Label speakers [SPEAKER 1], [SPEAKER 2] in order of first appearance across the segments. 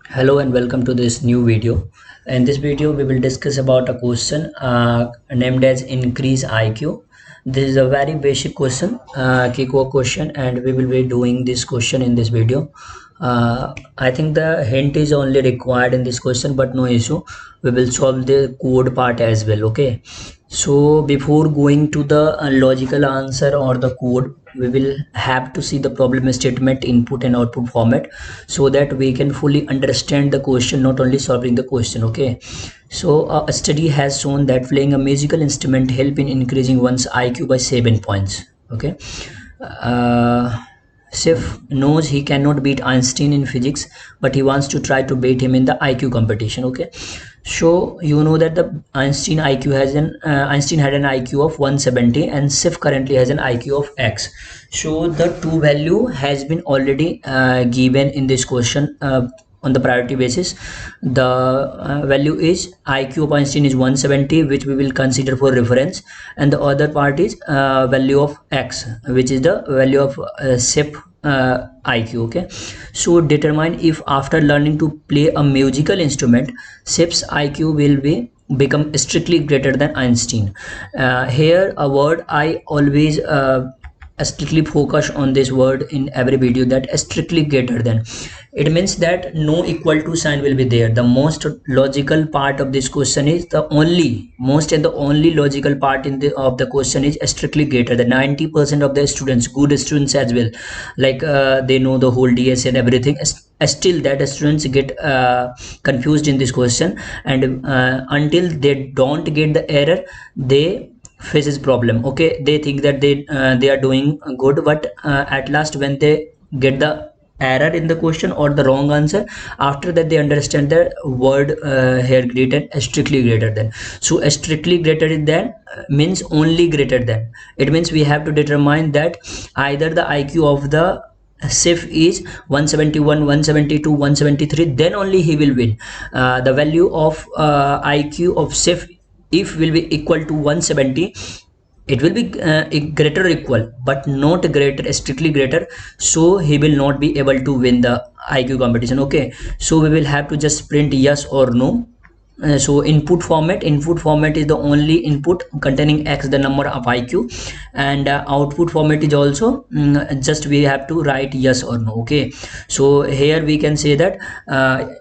[SPEAKER 1] Hello and welcome to this new video. In this video, we will discuss about a question named as increase IQ. This is a very basic question, Kiko question, and we will be doing this question in this video. I think the hint is only required in this question, but no issue. We will solve the code part as well. Okay. So before going to the logical answer or the code, we will have to see the problem statement input and output format so that we can fully understand the question, not only solving the question. Okay, so a study has shown that playing a musical instrument help in increasing one's IQ by 7 points. Okay, uh, Sif knows he cannot beat Einstein in physics, but he wants to try to beat him in the IQ competition. Okay, so you know that the Einstein had an IQ of 170, and Sif currently has an IQ of X. So the two value has been already given in this question. On the priority basis, the value is IQ of Einstein is 170, which we will consider for reference, and the other part is value of X, which is the value of SIP IQ. Okay, so determine if after learning to play a musical instrument, SIP's IQ will be become strictly greater than Einstein. Here a word I always strictly focus on this word in every video, that strictly greater than. It means that no equal to sign will be there. The most logical part of this question is the only logical part of the question is strictly greater than. 90% of the students, good students as well, like they know the whole DS and everything, still that students get confused in this question, and until they don't get the error, they faces problem. Okay, they think that they are doing good, but at last when they get the error in the question or the wrong answer, after that they understand the word here greater, strictly greater than. So strictly greater than means only greater than. It means we have to determine that either the IQ of the SIF is 171, 172, 173, then only he will win. The value of IQ of SIF, if will be equal to 170, it will be greater or equal, but not greater, strictly greater, so he will not be able to win the IQ competition. Okay, so we will have to just print yes or no. So input format is the only input containing X, the number of IQ, and output format is also just we have to write yes or no. Okay, so here we can say that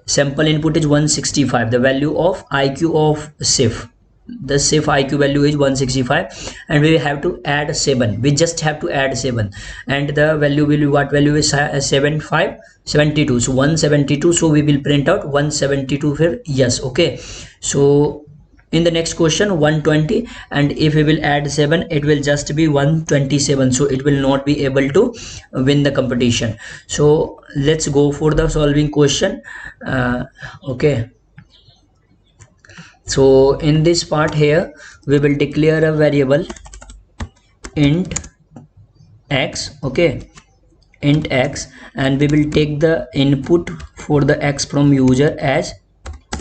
[SPEAKER 1] sample input is 165, the value of IQ of SIF. The SIF IQ value is 165, and we have to add 7. We just have to add 7, and the value will be, what value is 72, so 172, so we will print out 172 for yes. Okay, so in the next question 120, and if we will add 7, it will just be 127, so it will not be able to win the competition. So let's go for the solving question. Okay, so in this part here we will declare a variable int X. Okay, int X, and we will take the input for the X from user as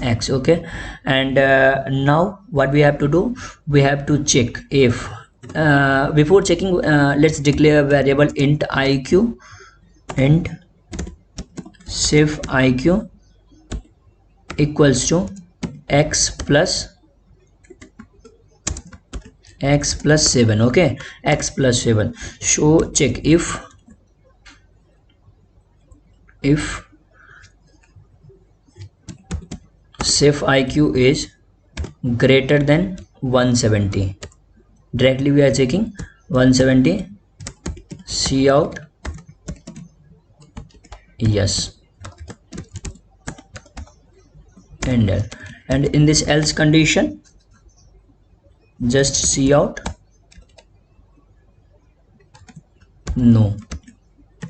[SPEAKER 1] X. Okay, and now what we have to do, we have to check if before checking, let's declare a variable int IQ, int SIF IQ equals to X plus 7. Okay, X plus 7. So check if SIF IQ is greater than 170, directly we are checking 170, see out yes, and in this else condition just see out no.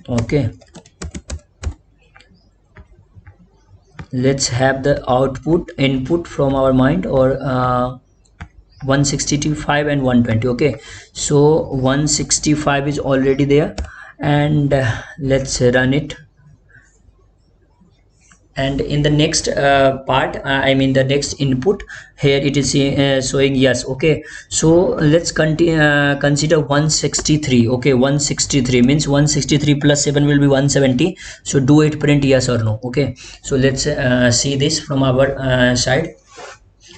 [SPEAKER 1] Okay, let's have the input from our mind, or 165 and 120. Okay, so 165 is already there, and let's run it. and in the next part, I mean the next input, here it is showing yes. Okay, so let's continue, consider 163. Okay, 163 means 163 plus 7 will be 170. So do it print yes or no. Okay, so let's see this from our side,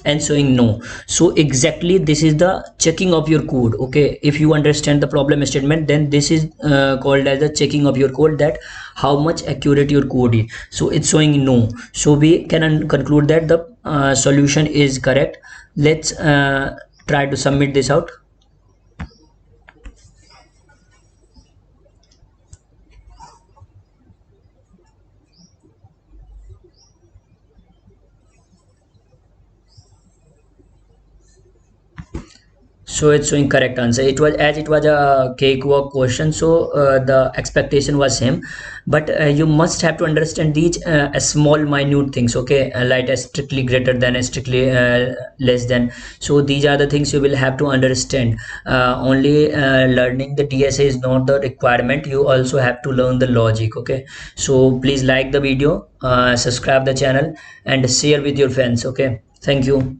[SPEAKER 1] and showing no. So exactly this is the checking of your code. Okay, if you understand the problem statement, then this is called as the checking of your code, that how much accurate your code is. So it's showing no, so we can conclude that the solution is correct. Let's try to submit this out. So it's showing correct answer. It was, as it was a cakewalk question, so the expectation was same, but you must have to understand these small minute things. Okay, like a strictly greater than, a strictly less than. So these are the things you will have to understand. Only learning the DSA is not the requirement, you also have to learn the logic. Okay, so please like the video, subscribe the channel, and share with your friends. Okay, thank you.